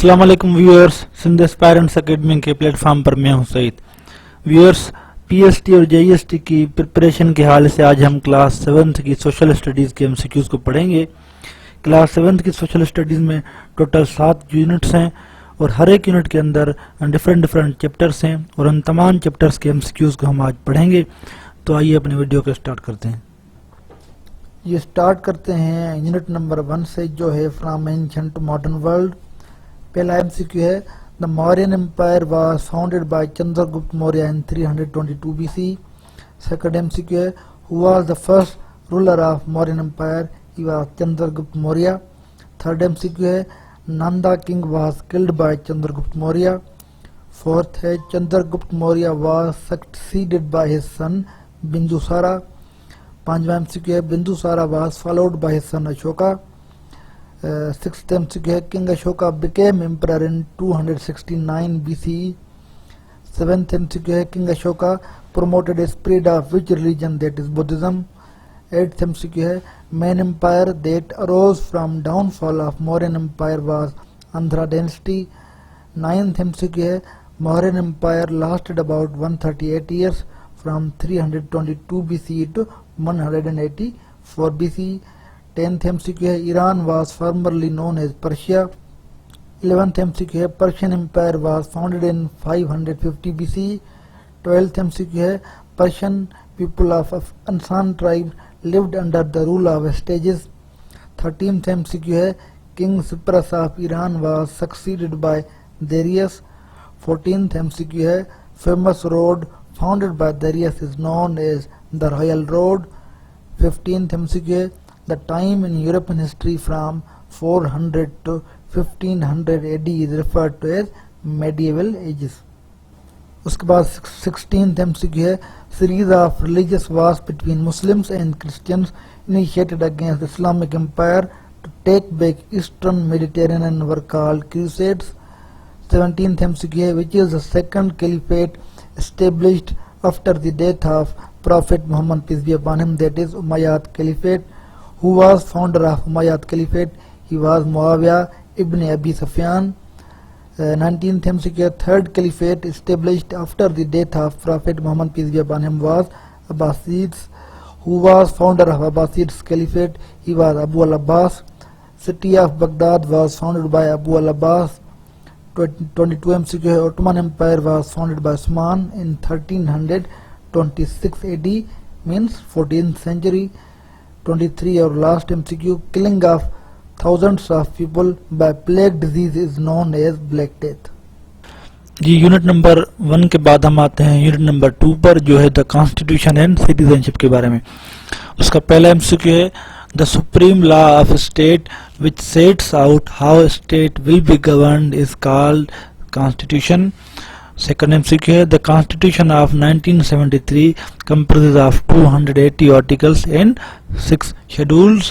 अस्सलाम वालेकुम viewers, Sindh aspirants academy के प्लेटफॉर्म पर मैं हूं सईद। व्यूअर्स, पीएसटी और जेईएसटी की प्रिपरेशन के हाल से आज हम क्लास 7th की सोशल स्टडीज़ के एमसीक्यूज़ को पढ़ेंगे। क्लास 7th की सोशल स्टडीज़ में टोटल 7 यूनिट्स हैं और हर एक यूनिट के अंदर डिफरेंट चैप्टर्स हैं और उन तमाम चैप्टर्स के एमसीक्यूज़ को हम आज पढ़ेंगे। तो आइए अपने वीडियो को स्टार्ट करते हैं। ये स्टार्ट करते हैं यूनिट नंबर 1 से, जो है from ancient to modern world. पहला एमसीक्यू है, the Mauryan empire was founded by Chandragupta Maurya in 322 BC। Second MCQ है, who was the first ruler of Mauryan empire? He was Chandragupta Maurya. Third MCQ है, Nanda king was killed by Chandragupta Maurya. Fourth है, Chandragupta Maurya was succeeded by his son Bindusara. पांचवा एमसीक्यू है, Bindusara was followed by his son Ashoka. Sixth MCQ है, King Ashoka became emperor in 269 BCE. Seventh MCQ है, King Ashoka promoted a spread of which religion? That is Buddhism. Eighth MCQ है, main empire that arose from downfall of Mauryan Empire was Andhra dynasty. Ninth MCQ है, Mauryan Empire lasted about 138 years from 322 BCE to 184 BCE. 10th MCQ है, Iran was formerly known as Persia. 11th MCQ है, Persian Empire was founded in 550 BCE. 12th MCQ है, Persian people of Ansan tribe lived under the rule of sages. 13th MCQ है, King Cyprus of Iran was succeeded by Darius. 14th MCQ है, famous road founded by Darius is known as the Royal Road. 15th MCQ है, the time in European history from 400 to 1500 AD is referred to as medieval ages. उसके बाद 16th MCQ है, series of religious wars between Muslims and Christians initiated against the Islamic Empire to take back Eastern Mediterranean were called Crusades. 17th MCQ है, which is the second caliphate established after the death of Prophet Muhammad peace be upon him? That is Umayyad Caliphate. Who was founder of Umayyad Caliphate? He was Muawiyah ibn Abi Sufyan. 19th MCQ, third caliphate established after the death of Prophet Muhammad peace be upon him was Abbasids. Who was founder of Abbasids Caliphate? He was Abu al-Abbas. City of Baghdad was founded by Abu al-Abbas. 22 MCQ, Ottoman Empire was founded by Osman in 1326 AD, means 14th century. 23 और last MCQ, killing of thousands of people by plague disease is known as Black Death. Ji, unit number 1 के बाद हम आते हैं unit number 2 पर, जो है the constitution and citizenship के बारे में। उसका पहला MCQ है, the supreme law of state which sets out how state will be governed is called constitution. Second MCQ है, the Constitution of 1973 comprises of 280 articles and 6 schedules.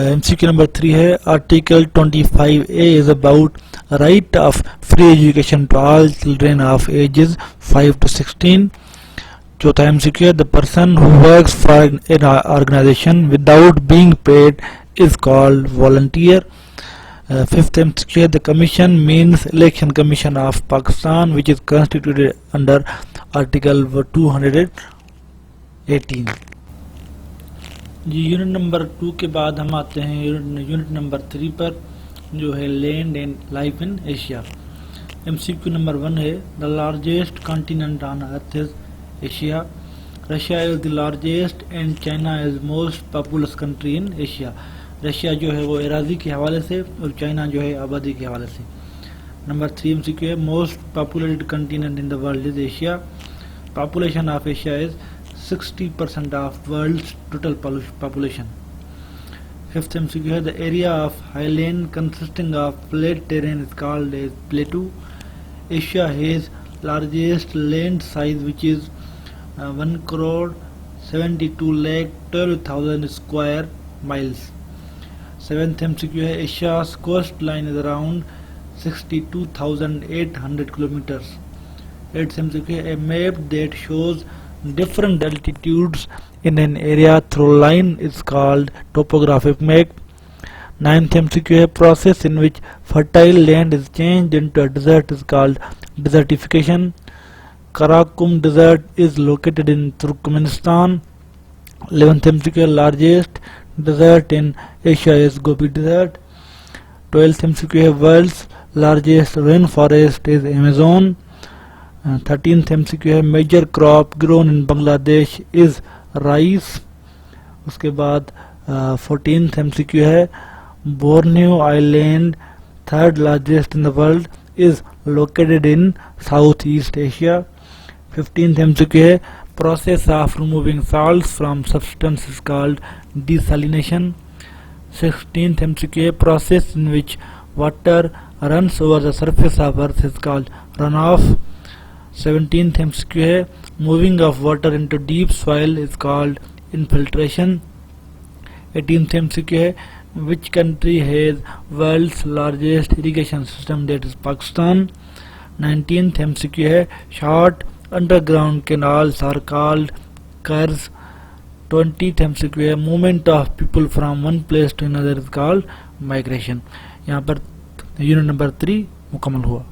MCQ number 3 है, Article 25A is about right of free education to all children of ages 5 to 16. चौथा MCQ है, the person who works for an organization without being paid is called volunteer. Fifth MCQ, the commission means election commission of Pakistan, which is constituted under article 218. Ji, unit number 2 के बाद हम आते हैं unit number 3 पर, जो है land and life in Asia. MCQ number 1 है, the largest continent on earth is Asia. Russia is the largest and China is most populous country in Asia. Russia जो है वो एराजी के हवाले से और चाइना जो है आबादी के हवाले से। नंबर 3 MCQ है, most populated continent in the world is Asia. Population of Asia is 60% of world's total population. Fifth MCQ है, the area of highland consisting of flat terrain is called as plateau. Asia has largest land size which is 1,72,12,000 square miles. Seventh MCQ है, Asia's coastline is around 62,800 kilometers. Eighth MCQ है, a map that shows different altitudes in an area through line is called topographic map. Ninth MCQ है process in which fertile land is changed into a desert is called desertification. Karakum Desert is located in Turkmenistan. 11th MCQ largest desert in Asia is Gobi Desert. 12th MCQ है world's largest rainforest is Amazon. 13th MCQ है major crop grown in Bangladesh is rice. उसके बाद 14th MCQ है Borneo Island, third largest in the world, is located in Southeast Asia. 15th MCQ है process of removing salts from substance is called desalination. 16th MCQ है process in which water runs over the surface of earth is called runoff. 17th MCQ है moving of water into deep soil is called infiltration. 18th MCQ है which country has world's largest irrigation system, that is Pakistan. 19th MCQ है short underground canals are called curves. 20th MCQ है movement of people from one place to another is called migration. यहाँ per unit number 3 मुकम्मल हुआ.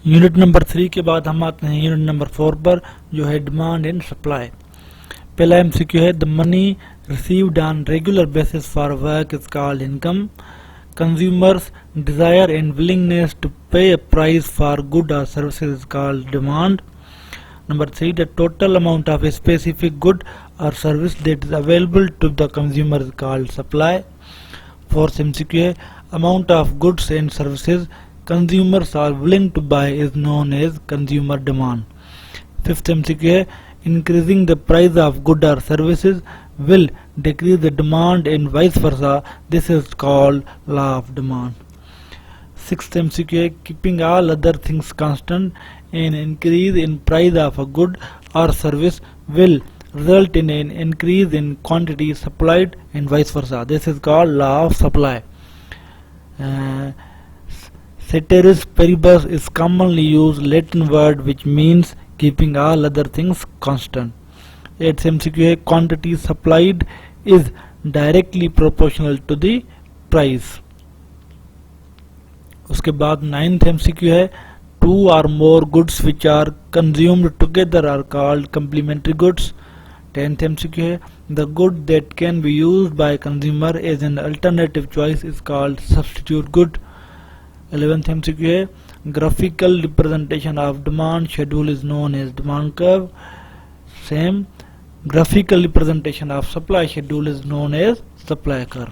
Unit number 3 के बाद हम आते हैं यूनिट नंबर 4 पर, जो है डिमांड एंड सप्लाई. पहला MCQ है the money received on regular basis for work is called income. Consumers' desire and willingness to pay a price for good or services is called demand. Number 3, the total amount of a specific good or service that is available to the consumer is called supply. Fourth MCQ है amount of goods and services consumers are willing to buy is known as consumer demand. Fifth MCQ है increasing the price of good or services will decrease the demand and vice versa. This is called law of demand. Sixth MCQ है keeping all other things constant, an increase in price of a good or service will result in an increase in quantity supplied and vice versa. This is called law of supply. Ceteris paribus is commonly used Latin word which means keeping all other things constant. 8th MCQ है quantity supplied is directly proportional to the price. उसके बाद 9th MCQ है two or more goods which are consumed together are called complementary goods. 10th MCQ है the good that can be used by consumer as an alternative choice is called substitute good. 11th MCQ है graphical representation of demand schedule is known as demand curve. Same, graphical representation of supply schedule is known as supply curve.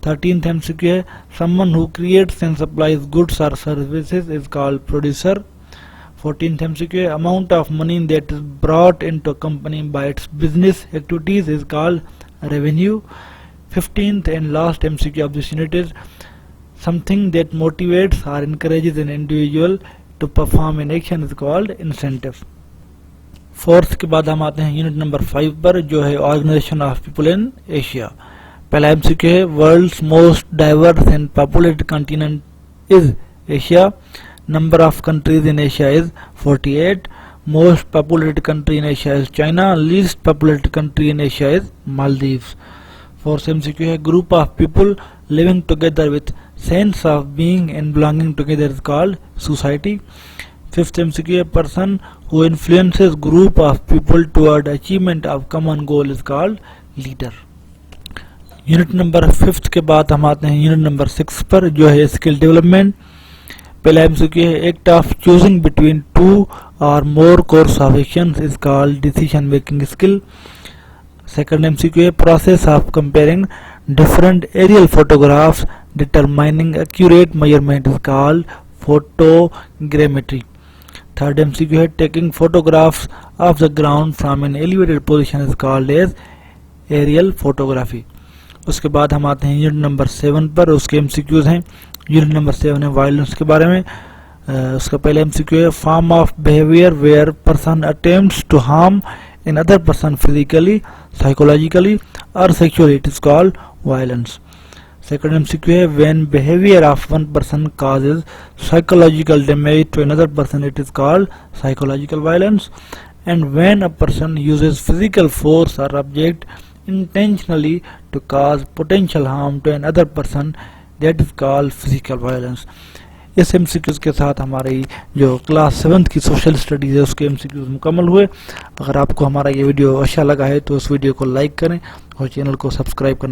13th MCQ है someone who creates and supplies goods or services is called producer. 14th MCQ है amount of money that is brought into a company by its business activities is called revenue. 15th and last MCQ of this unit is something that motivates or encourages an individual to perform an action is called incentive. Fourth के बाद हम आते हैं unit number 5 पर, जो है organisation of people in Asia. पहला MCQ है world's most diverse and populated continent is Asia. Number of countries in Asia is 48. Most populated country in Asia is China. Least populated country in Asia is Maldives. Fourth MCQ है group of people living together with sense of being and belonging together is called society. Fifth MCQ a person who influences group of people toward achievement of common goal is called leader. Unit number 5 के बाद हम आते हैं unit number 6 पर, जो है skill development. पहला MCQ है act of choosing between two or more course of actions is called decision making skill. Second MCQ है process of comparing different aerial photographs determining accurate measurement is called photogrammetry. Third MCQ है taking photographs of the ground from an elevated position is called as aerial photography. उसके बाद हम आते हैं unit number 7 पर. उसके MCQs हैं. Unit number 7 है वायलेंस के बारे में. उसका पहला MCQ है form of behavior where person attempts to harm another person physically, psychologically or sexually, it is called violence. Second MCQ है when behavior of one person causes psychological damage to another person, it is called psychological violence. And when a person uses physical force or object intentionally to cause potential harm to another person, that is called physical violence. इस MCQs के साथ हमारी जो class 7th की social studies है उसके MCQs मुकम्मल हुए। अगर आपको हमारा ये वीडियो अच्छा लगा है तो इस वीडियो को लाइक करें और चैनल को सब्सक्राइब करें।